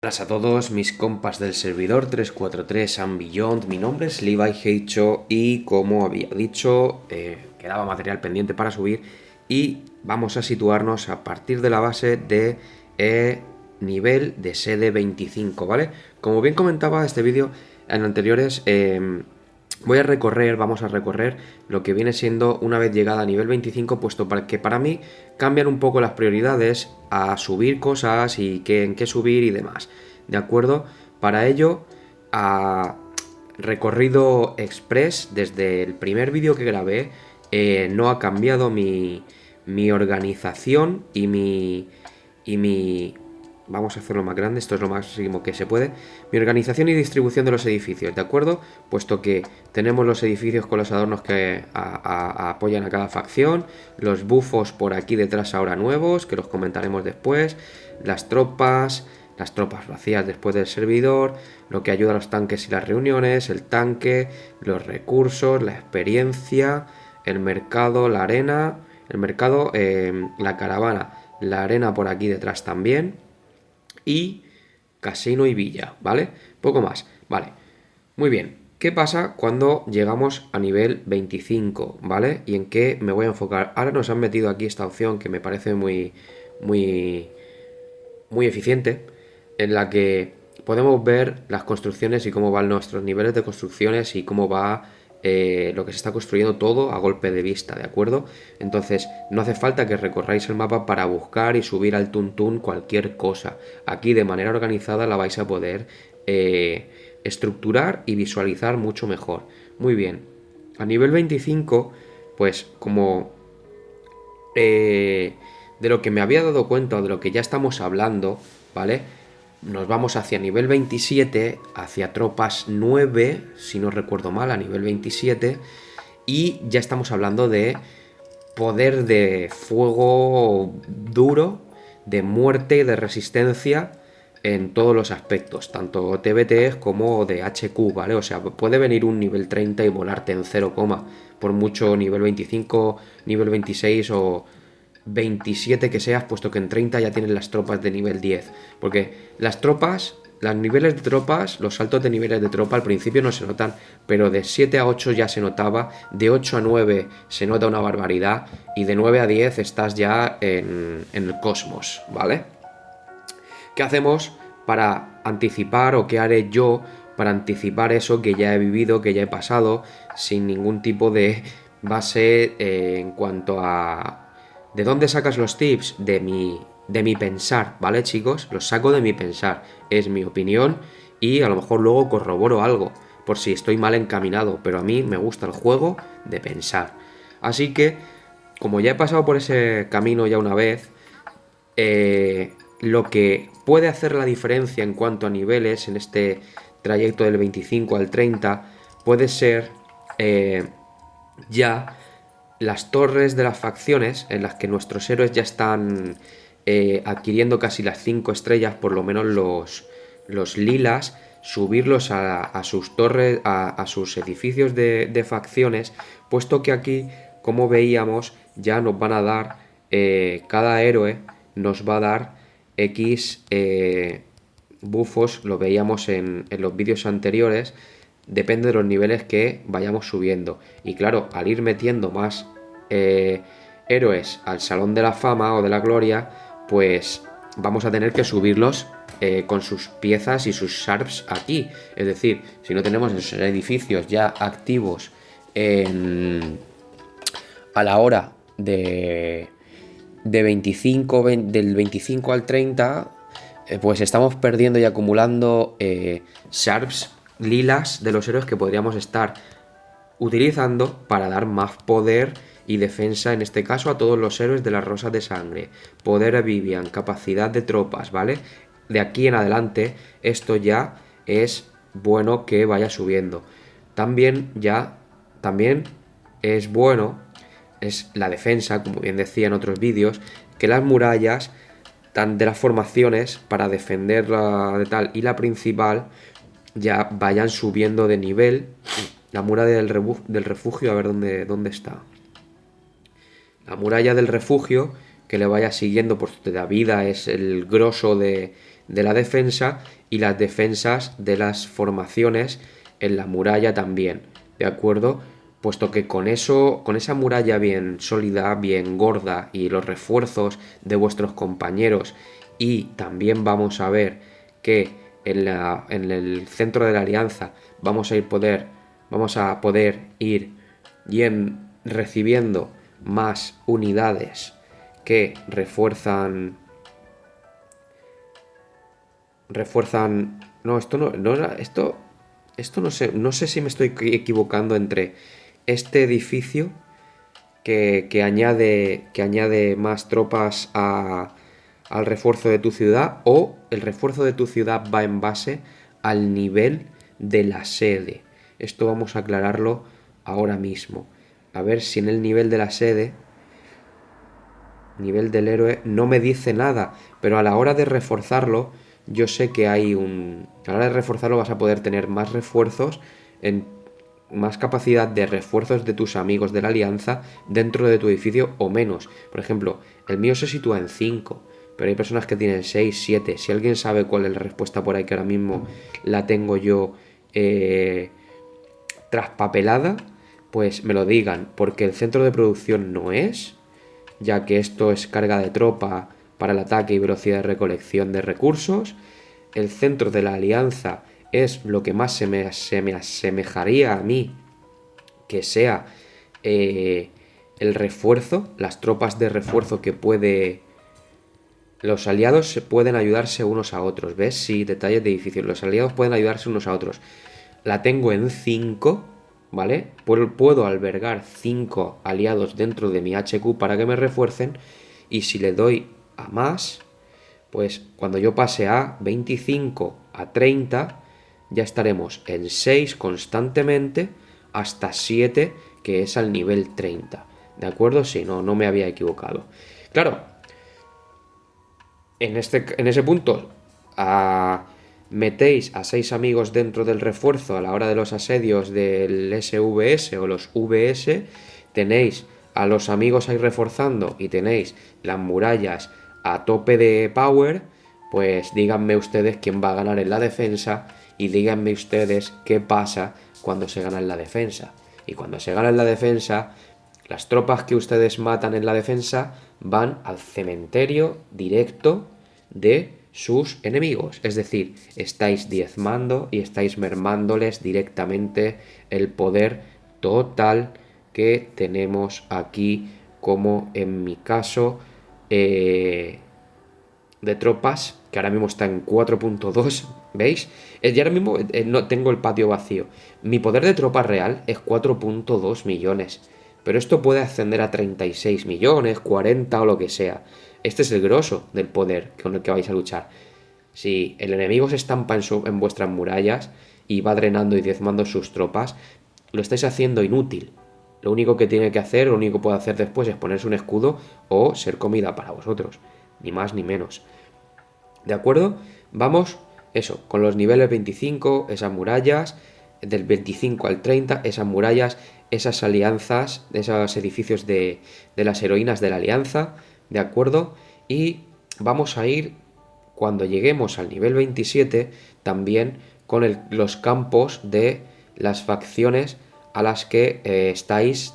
Buenas a todos mis compas del servidor 343 and Beyond. Mi nombre es Levi Heicho y como había dicho, quedaba material pendiente para subir y vamos a situarnos a partir de la base de nivel de sede 25, ¿vale? Como bien comentaba este vídeo en anteriores, vamos a recorrer lo que viene siendo una vez llegada a nivel 25, puesto que para mí cambian un poco las prioridades a subir cosas y en qué subir y demás. ¿De acuerdo? Para ello, a recorrido express, desde el primer vídeo que grabé, no ha cambiado mi organización y mi vamos a hacerlo más grande, esto es lo máximo que se puede. Mi organización y distribución de los edificios, ¿de acuerdo? Puesto que tenemos los edificios con los adornos que apoyan a cada facción, los bufos por aquí detrás ahora nuevos, que los comentaremos después, las tropas vacías después del servidor, lo que ayuda a los tanques y las reuniones, el tanque, los recursos, la experiencia, el mercado, la arena, la caravana, la arena por aquí detrás también, y casino y villa, ¿vale? Poco más, vale. Muy bien, ¿qué pasa cuando llegamos a nivel 25, ¿vale? ¿Y en qué me voy a enfocar? Ahora nos han metido aquí esta opción que me parece muy eficiente, en la que podemos ver las construcciones y cómo van nuestros niveles de construcciones y cómo va lo que se está construyendo todo a golpe de vista, ¿de acuerdo? Entonces no hace falta que recorráis el mapa para buscar y subir al tuntún cualquier cosa. Aquí de manera organizada la vais a poder estructurar y visualizar mucho mejor. Muy bien, a nivel 25, pues como de lo que me había dado cuenta o de lo que ya estamos hablando, ¿vale? Nos vamos hacia nivel 27, hacia tropas 9, si no recuerdo mal, a nivel 27, y ya estamos hablando de poder de fuego duro, de muerte y de resistencia en todos los aspectos, tanto TBT como de HQ, ¿vale? O sea, puede venir un nivel 30 y volarte en 0, por mucho nivel 25, nivel 26 o 27 que seas, puesto que en 30 ya tienes las tropas de nivel 10. Porque las tropas, los niveles de tropas, los saltos de niveles de tropa al principio no se notan, pero de 7 a 8 ya se notaba, de 8 a 9 se nota una barbaridad, y de 9 a 10 estás ya en el cosmos, ¿vale? ¿Qué hacemos para anticipar, o qué haré yo para anticipar eso que ya he vivido, que ya he pasado, sin ningún tipo de base en cuanto a... ¿De dónde sacas los tips? De mi pensar, ¿vale, chicos? Los saco de mi pensar. Es mi opinión y a lo mejor luego corroboro algo, por si estoy mal encaminado, pero a mí me gusta el juego de pensar. Así que, como ya he pasado por ese camino ya una vez, lo que puede hacer la diferencia en cuanto a niveles en este trayecto del 25 al 30 puede ser ya las torres de las facciones, en las que nuestros héroes ya están adquiriendo casi las 5 estrellas, por lo menos los lilas, subirlos a sus torres, a sus edificios de facciones, puesto que aquí, como veíamos, ya nos van a dar, cada héroe nos va a dar X bufos, lo veíamos en los vídeos anteriores, depende de los niveles que vayamos subiendo. Y claro, al ir metiendo más héroes al Salón de la Fama o de la Gloria, pues vamos a tener que subirlos con sus piezas y sus sharps aquí. Es decir, si no tenemos esos edificios ya activos a la hora de 25, del 25 al 30, pues estamos perdiendo y acumulando sharps lilas de los héroes que podríamos estar utilizando para dar más poder y defensa, en este caso, a todos los héroes de las rosas de sangre. Poder a Vivian, capacidad de tropas, ¿vale? De aquí en adelante, esto ya es bueno que vaya subiendo. También es bueno, es la defensa, como bien decía en otros vídeos, que las murallas de las formaciones para defender la de tal y la principal ya vayan subiendo de nivel. La muralla del refugio, a ver dónde está. La muralla del refugio, que le vaya siguiendo, por la vida es el grosso de de la defensa y las defensas de las formaciones en la muralla también, ¿de acuerdo? Puesto que con eso, con esa muralla bien sólida, bien gorda y los refuerzos de vuestros compañeros, y también vamos a ver que en el centro de la alianza vamos a poder ir recibiendo más unidades que no, esto no era, esto no sé si me estoy equivocando entre este edificio que añade más tropas al refuerzo de tu ciudad, o el refuerzo de tu ciudad va en base al nivel de la sede. Esto vamos a aclararlo ahora mismo. A ver si en el nivel de la sede, nivel del héroe, no me dice nada, pero a la hora de reforzarlo, yo sé que a la hora de reforzarlo vas a poder tener más refuerzos, más capacidad de refuerzos de tus amigos de la alianza dentro de tu edificio o menos. Por ejemplo, el mío se sitúa en 5, pero hay personas que tienen 6, 7. Si alguien sabe cuál es la respuesta por ahí, que ahora mismo la tengo yo traspapelada, pues me lo digan, porque el centro de producción no es, ya que esto es carga de tropa para el ataque y velocidad de recolección de recursos. El centro de la alianza es lo que más se me asemejaría a mí que sea el refuerzo, las tropas de refuerzo que puede... Los aliados se pueden ayudarse unos a otros, ¿ves? Sí, detalles de edificios. Los aliados pueden ayudarse unos a otros. La tengo en 5, ¿vale? Puedo albergar 5 aliados dentro de mi HQ para que me refuercen. Y si le doy a más, pues cuando yo pase a 25, a 30, ya estaremos en 6 constantemente hasta 7, que es al nivel 30. ¿De acuerdo? Sí, no me había equivocado. Claro, en ese punto metéis a 6 amigos dentro del refuerzo a la hora de los asedios del SVS o los VS, tenéis a los amigos ahí reforzando y tenéis las murallas a tope de power, pues díganme ustedes quién va a ganar en la defensa y díganme ustedes qué pasa cuando se gana en la defensa. Y cuando se gana en la defensa, las tropas que ustedes matan en la defensa van al cementerio directo de sus enemigos. Es decir, estáis diezmando y estáis mermándoles directamente el poder total que tenemos aquí, como en mi caso de tropas, que ahora mismo está en 4.2, ¿veis? Y ahora mismo no tengo el patio vacío. Mi poder de tropa real es 4.2 millones. Pero esto puede ascender a 36 millones, 40 o lo que sea. Este es el grosso del poder con el que vais a luchar. Si el enemigo se estampa en vuestras murallas y va drenando y diezmando sus tropas, lo estáis haciendo inútil. Lo único que tiene que hacer, lo único que puede hacer después es ponerse un escudo o ser comida para vosotros. Ni más ni menos. ¿De acuerdo? Vamos, eso, con los niveles 25, esas murallas, del 25 al 30, esas murallas, esas alianzas, esos edificios de las heroínas de la alianza, ¿de acuerdo? Y vamos a ir, cuando lleguemos al nivel 27, también con los campos de las facciones a las que estáis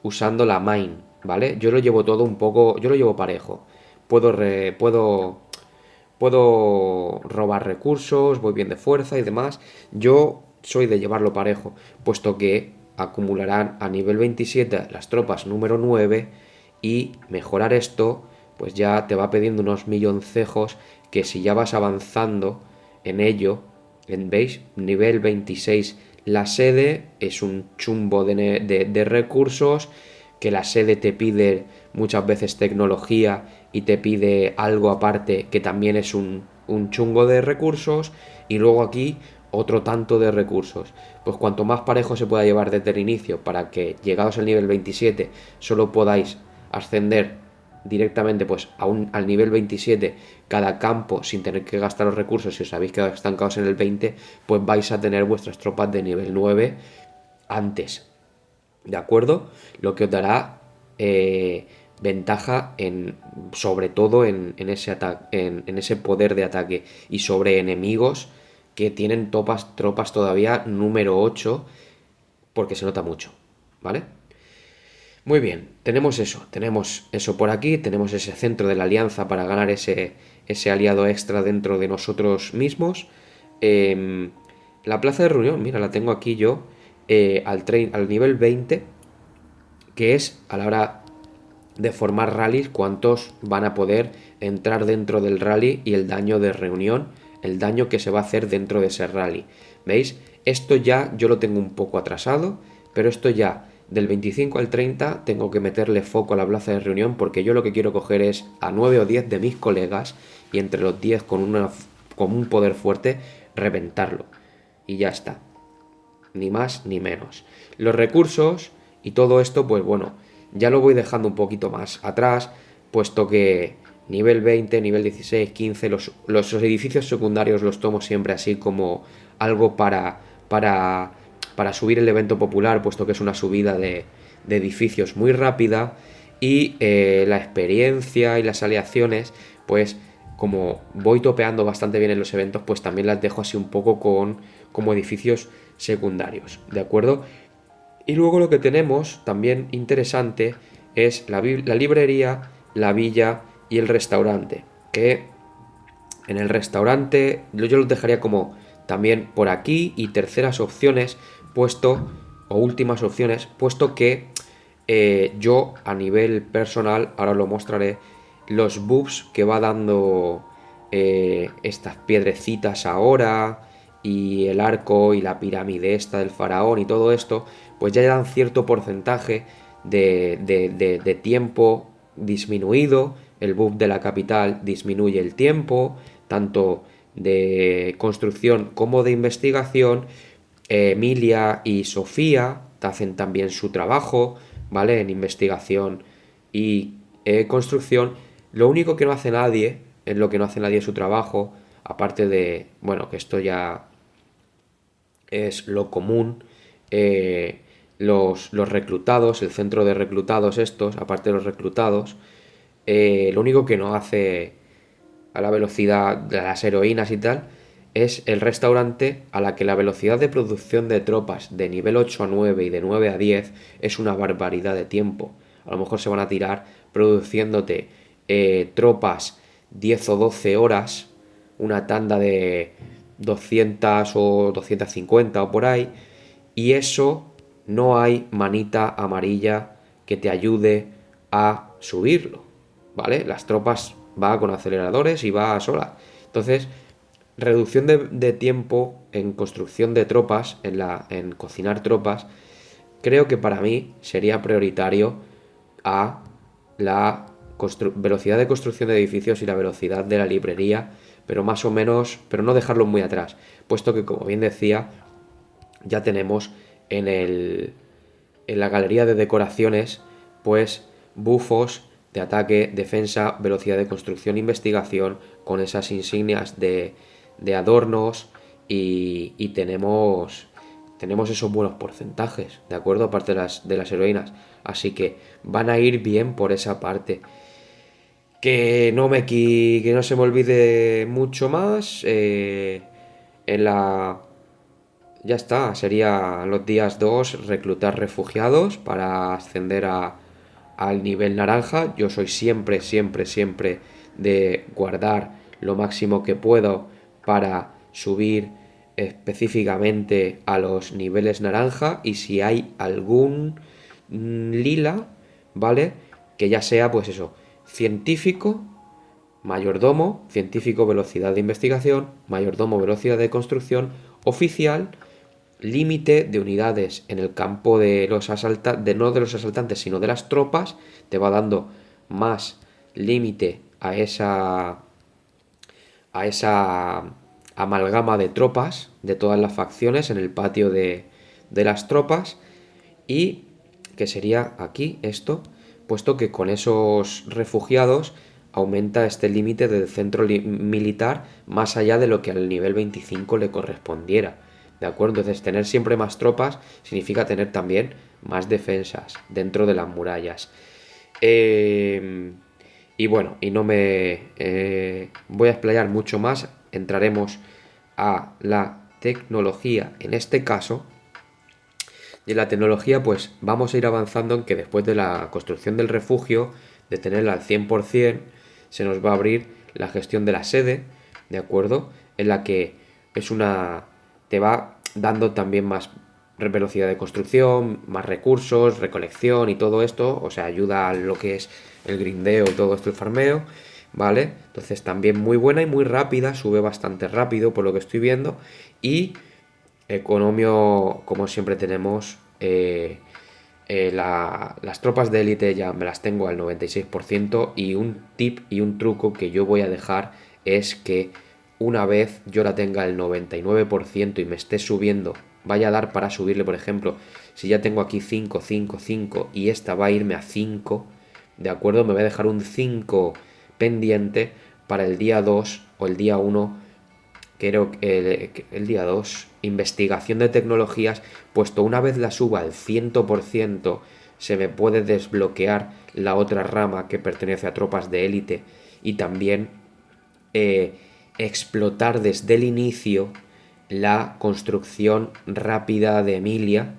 usando la main, ¿vale? Yo lo llevo todo un poco, yo lo llevo parejo. Puedo robar recursos, voy bien de fuerza y demás. Yo soy de llevarlo parejo, puesto que acumularán a nivel 27 las tropas número 9, y mejorar esto pues ya te va pidiendo unos milloncejos que, si ya vas avanzando en ello, ¿veis? Nivel 26, la sede es un chumbo de recursos, que la sede te pide muchas veces tecnología y te pide algo aparte que también es un chungo de recursos, y luego aquí otro tanto de recursos. Pues cuanto más parejo se pueda llevar desde el inicio, para que llegados al nivel 27 solo podáis ascender directamente pues al nivel 27 cada campo sin tener que gastar los recursos. Si os habéis quedado estancados en el 20, pues vais a tener vuestras tropas de nivel 9 antes, ¿de acuerdo? Lo que os dará ventaja sobre todo en ese en ese poder de ataque y sobre enemigos que tienen tropas todavía número 8 porque se nota mucho, ¿vale? Muy bien, tenemos eso por aquí, tenemos ese centro de la alianza para ganar ese aliado extra dentro de nosotros mismos. Em, la plaza de reunión, mira, la tengo aquí yo al nivel 20, que es a la hora de formar rallies, cuántos van a poder entrar dentro del rally y el daño de reunión, el daño que se va a hacer dentro de ese rally. ¿Veis? Esto ya yo lo tengo un poco atrasado, pero esto ya del 25 al 30 tengo que meterle foco a la plaza de reunión porque yo lo que quiero coger es a 9 o 10 de mis colegas y entre los 10 con un poder fuerte reventarlo. Y ya está. Ni más ni menos. Los recursos y todo esto, pues bueno, ya lo voy dejando un poquito más atrás, puesto que nivel 20, nivel 16, 15, los edificios secundarios los tomo siempre así como algo para subir el evento popular, puesto que es una subida de edificios muy rápida y la experiencia y las aleaciones, pues como voy topeando bastante bien en los eventos, pues también las dejo así un poco como edificios secundarios, ¿de acuerdo? Y luego lo que tenemos también interesante es la librería, la villa y el restaurante. Que en el restaurante yo los dejaría como también por aquí y terceras opciones, puesto, o últimas opciones, puesto que yo a nivel personal, ahora lo mostraré, los buffs que va dando estas piedrecitas ahora y el arco y la pirámide esta del faraón y todo esto, pues ya dan cierto porcentaje de tiempo disminuido. El buff de la capital disminuye el tiempo, tanto de construcción como de investigación. Emilia y Sofía hacen también su trabajo, ¿vale? En investigación y construcción. Lo único que no hace nadie, en lo que no hace nadie su trabajo, aparte de, bueno, que esto ya es lo común, los reclutados, el centro de reclutados estos, aparte de los reclutados, lo único que no hace a la velocidad de las heroínas y tal, es el restaurante a la que la velocidad de producción de tropas de nivel 8 a 9 y de 9 a 10 es una barbaridad de tiempo. A lo mejor se van a tirar produciéndote tropas 10 o 12 horas, una tanda de 200 o 250 o por ahí, y eso no hay manita amarilla que te ayude a subirlo, ¿vale? Las tropas va con aceleradores y va sola. Entonces, reducción de tiempo en construcción de tropas, en cocinar tropas, creo que para mí sería prioritario a la velocidad de construcción de edificios y la velocidad de la librería, pero más o menos, pero no dejarlo muy atrás, puesto que como bien decía, ya tenemos en la galería de decoraciones, pues bufos de ataque, defensa, velocidad de construcción, investigación, con esas insignias de adornos y tenemos esos buenos porcentajes, ¿de acuerdo? Aparte de las heroínas. Así que van a ir bien por esa parte. Que no se me olvide mucho más. En la Ya está, sería los días 2 reclutar refugiados para ascender al nivel naranja. Yo soy siempre, siempre, siempre de guardar lo máximo que puedo para subir específicamente a los niveles naranja y si hay algún lila, ¿vale? Que ya sea pues eso, científico, mayordomo, científico, velocidad de investigación, mayordomo, velocidad de construcción, oficial, límite de unidades en el campo de los asaltantes, no de los asaltantes, sino de las tropas, te va dando más límite a esa amalgama de tropas de todas las facciones en el patio de las tropas y que sería aquí esto, puesto que con esos refugiados aumenta este límite del centro militar más allá de lo que al nivel 25 le correspondiera. ¿De acuerdo? Entonces, tener siempre más tropas significa tener también más defensas dentro de las murallas. Eh, y bueno, y no me voy a explayar mucho más. Entraremos a la tecnología en este caso. Y en la tecnología, pues vamos a ir avanzando en que después de la construcción del refugio, de tenerla al 100%, se nos va a abrir la gestión de la sede, ¿de acuerdo? En la que es una... te va dando también más velocidad de construcción, más recursos, recolección y todo esto, o sea, ayuda a lo que es el grindeo y todo esto, el farmeo, ¿vale? Entonces también muy buena y muy rápida, sube bastante rápido por lo que estoy viendo y economio, como siempre tenemos, las tropas de élite ya me las tengo al 96% y un tip y un truco que yo voy a dejar es que una vez yo la tenga al 99% y me esté subiendo, vaya a dar para subirle, por ejemplo, si ya tengo aquí 5 5 5 y esta va a irme a 5, ¿de acuerdo? Me voy a dejar un 5 pendiente para el día 2 o el día 1, creo que el día 2 investigación de tecnologías, puesto una vez la suba al 100%, se me puede desbloquear la otra rama que pertenece a tropas de élite y también eh, explotar desde el inicio la construcción rápida de Emilia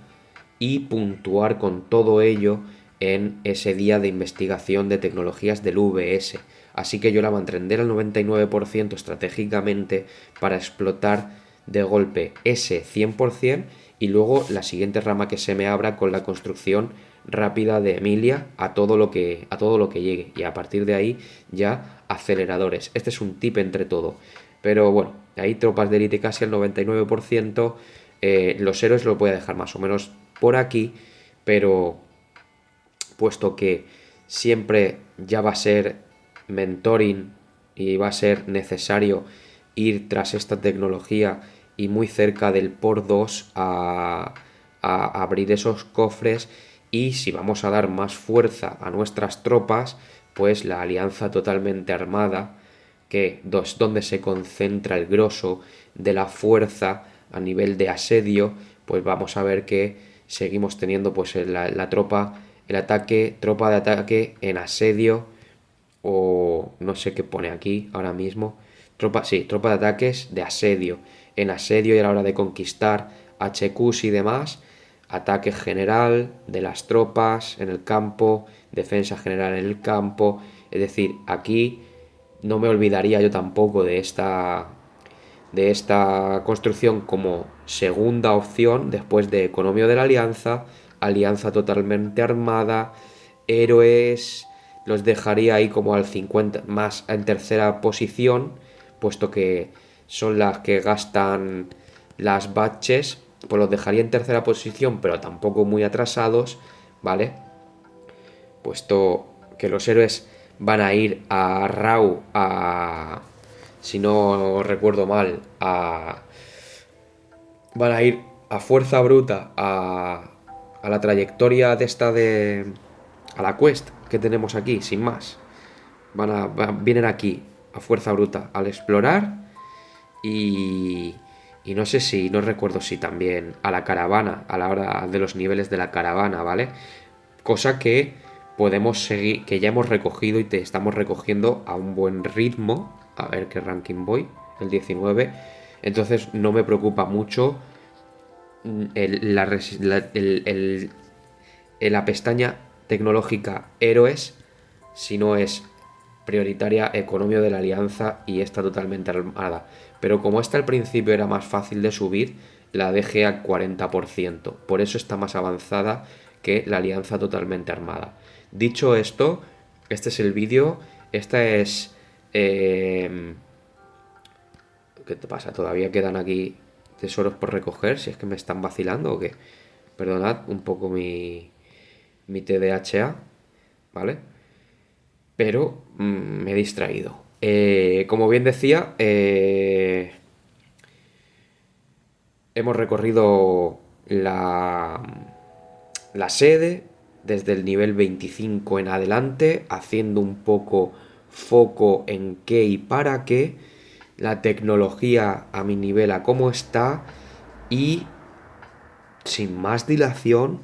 y puntuar con todo ello en ese día de investigación de tecnologías del VS. Así que yo la mantendré al 99% estratégicamente para explotar de golpe ese 100% y luego la siguiente rama que se me abra con la construcción rápida de Emilia a todo lo que llegue y a partir de ahí ya aceleradores. Este es un tip entre todo. Pero bueno, hay tropas de élite casi al 99%. Los héroes lo voy a dejar más o menos por aquí, pero puesto que siempre ya va a ser mentoring y va a ser necesario ir tras esta tecnología y muy cerca del por 2 a abrir esos cofres, y si vamos a dar más fuerza a nuestras tropas, pues la alianza totalmente armada, que es donde se concentra el grosso de la fuerza a nivel de asedio, pues vamos a ver que seguimos teniendo pues la tropa, el ataque, tropa de ataque en asedio, o no sé qué pone aquí ahora mismo, tropa de ataques de asedio, en asedio y a la hora de conquistar HQs y demás, ataque general de las tropas en el campo, defensa general en el campo, es decir, aquí no me olvidaría yo tampoco de esta construcción como segunda opción después de Economio de la Alianza, Alianza totalmente armada, héroes, los dejaría ahí como al 50, más en tercera posición, puesto que son las que gastan las batches, pues los dejaría en tercera posición, pero tampoco muy atrasados, ¿vale? Puesto que los héroes van a ir a Rau, si no recuerdo mal, van a ir a fuerza bruta a la trayectoria de esta a la quest que tenemos aquí, sin más. Vienen aquí a fuerza bruta al explorar y no sé si, no recuerdo si también a la caravana, a la hora de los niveles de la caravana, ¿vale? Cosa que podemos seguir, que ya hemos recogido y te estamos recogiendo a un buen ritmo. A ver qué ranking voy, el 19. Entonces no me preocupa mucho la pestaña tecnológica héroes, si no es prioritaria economía de la alianza y está totalmente armada. Pero como esta al principio era más fácil de subir, la dejé al 40%. Por eso está más avanzada que la alianza totalmente armada. Dicho esto, este es el vídeo. Esta es... ¿qué te pasa? Todavía quedan aquí tesoros por recoger, si es que me están vacilando o qué. Perdonad un poco mi TDHA, ¿vale? Pero me he distraído. Como bien decía, hemos recorrido la sede desde el nivel 25 en adelante, haciendo un poco foco en qué y para qué, la tecnología a mi nivel a cómo está y sin más dilación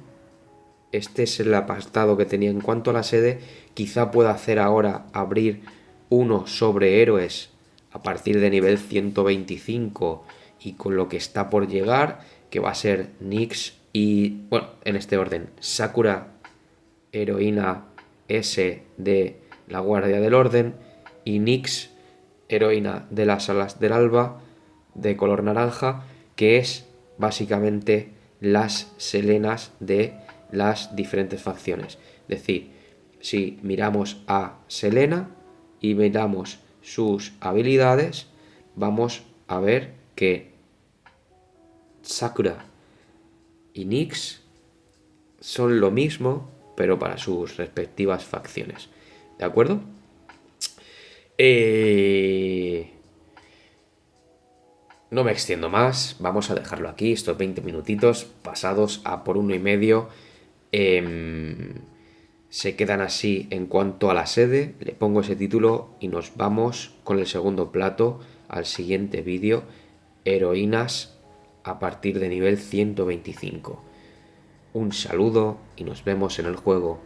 este es el apartado que tenía en cuanto a la sede. Quizá pueda hacer ahora abrir uno sobre héroes a partir de nivel 125 y con lo que está por llegar, que va a ser Nyx y, bueno, en este orden, Sakura, heroína S de la Guardia del Orden, y Nyx, heroína de las Alas del Alba, de color naranja, que es básicamente las Selenas de las diferentes facciones. Es decir, si miramos a Selena y miramos sus habilidades, vamos a ver que Sakura y Nyx son lo mismo, pero para sus respectivas facciones. ¿De acuerdo? No me extiendo más, vamos a dejarlo aquí, estos 20 minutitos pasados a por 1,5. Se quedan así en cuanto a la sede, le pongo ese título y nos vamos con el segundo plato al siguiente vídeo, heroínas a partir de nivel 125. Un saludo y nos vemos en el juego.